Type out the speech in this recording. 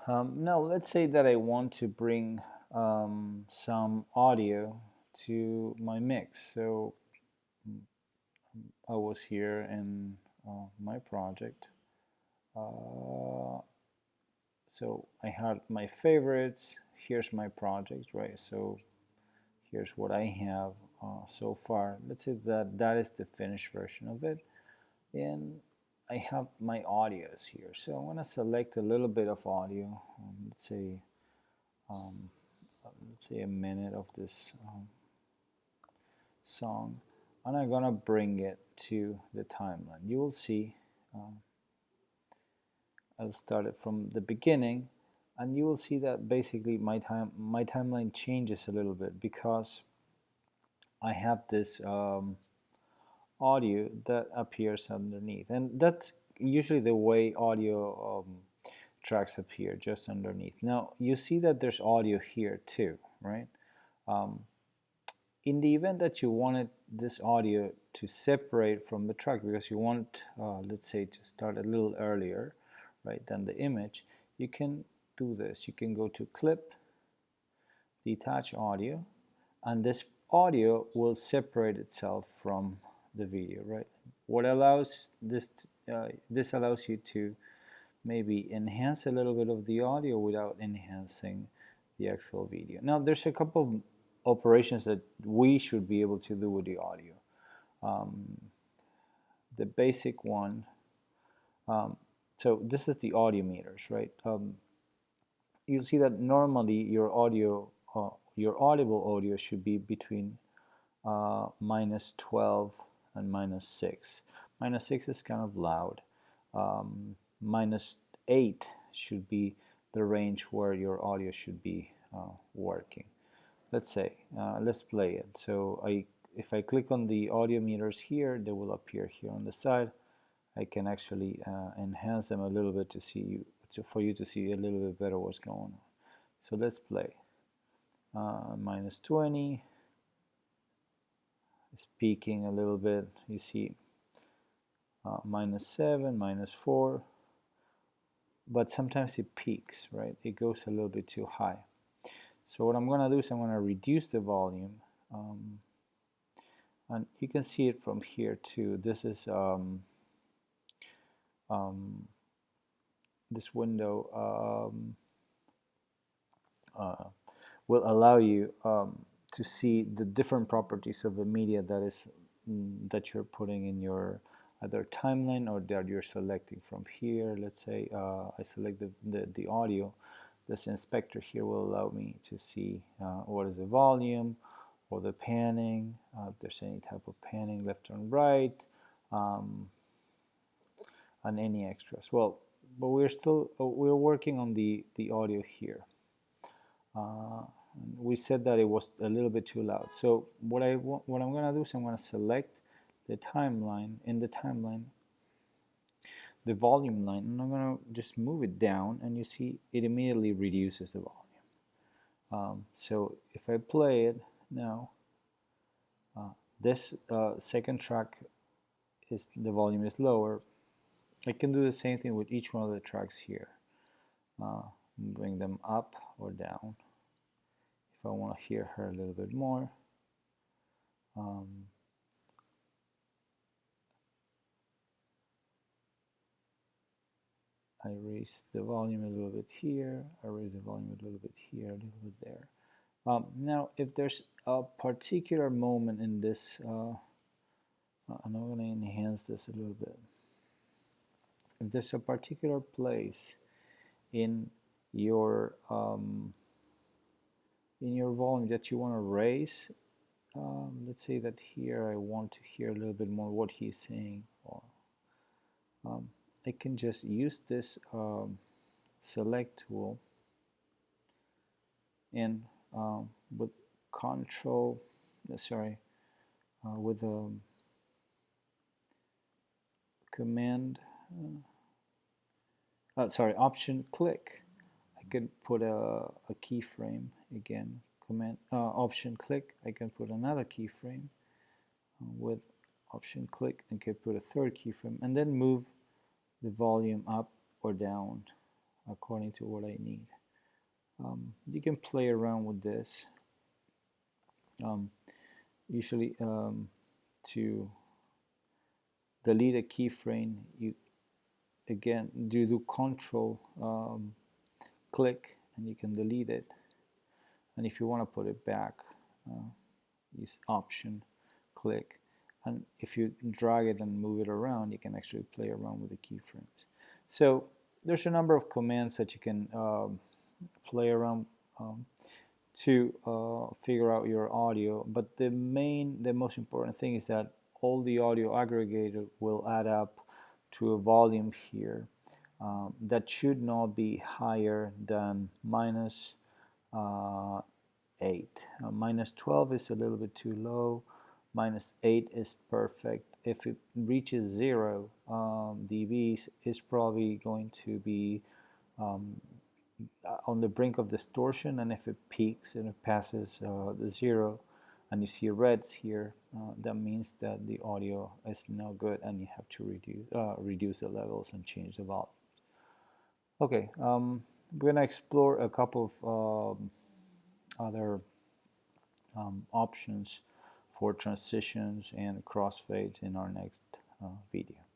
Now let's say that I want to bring some audio to my mix. So I was here in my project. Uh, so I had my favorites. Here's my project, right? So here's what I have so far. Let's say that that is the finished version of it. And I have my audios here. So I'm going to select a little bit of audio. Um, let's say a minute of this song, and I'm gonna bring it to the timeline. You will see I'll start it from the beginning, and you will see that basically my timeline changes a little bit because I have this audio that appears underneath, and that's usually the way audio tracks appear, just underneath. Now you see that there's audio here too, right? um, in the event that you wanted this audio to separate from the track because you want, let's say, to start a little earlier, right, than the image, you can do this. You can go to Clip, Detach Audio, and this audio will separate itself from the video, right? What allows this allows you to maybe enhance a little bit of the audio without enhancing the actual video. Now, there's a couple of operations that we should be able to do with the audio. The basic one, so this is the audio meters, right? You'll see that normally your audio, your audible audio should be between -12 and -6. -6 is kind of loud. -8 should be the range where your audio should be working. Let's say, let's play it. So if I click on the audio meters here, they will appear here on the side. I can actually enhance them a little bit to see you, for you to see a little bit better what's going on. So let's play. -20. It's peaking a little bit. You see -7, -4. But sometimes it peaks, right? It goes a little bit too high. So what I'm going to do is I'm going to reduce the volume. And you can see it from here too. This is this window will allow you to see the different properties of the media that is that you're putting in your either timeline or that you're selecting from here. Let's say I select the audio. This inspector here will allow me to see what is the volume or the panning, if there's any type of panning left and right, and any extras. Well, but we're working on the audio here. We said that it was a little bit too loud. So what I'm going to do is I'm going to select the timeline, in the timeline, the volume line, and I'm going to just move it down, and you see it immediately reduces the volume. So if I play it now, this second track is the volume is lower. I can do the same thing with each one of the tracks here. Bring them up or down if I want to hear her a little bit more. I raise the volume a little bit here, I raise the volume a little bit here, a little bit there. Now, if there's a particular moment in this, I'm going to enhance this a little bit. If there's a particular place in your volume that you want to raise, let's say that here I want to hear a little bit more what he's saying, or I can just use this select tool and with control, sorry, with command, sorry, option click, I can put a keyframe again. Command option click, I can put another keyframe. With option click, I can put a third keyframe, and then move the volume up or down according to what I need. You can play around with this. Usually to delete a keyframe, you again do control click and you can delete it, and if you want to put it back, use option click, and if you drag it and move it around, you can actually play around with the keyframes. So there's a number of commands that you can play around to figure out your audio, but the most important thing is that all the audio aggregated will add up to a volume here that should not be higher than minus 8. Minus 12 is a little bit too low. Minus 8 is perfect. If it reaches 0 dBs, it's probably going to be on the brink of distortion, and if it peaks and it passes the 0 and you see reds here, that means that the audio is no good and you have to reduce the levels and change the volume. Okay, we're going to explore a couple of other options for transitions and crossfades in our next video.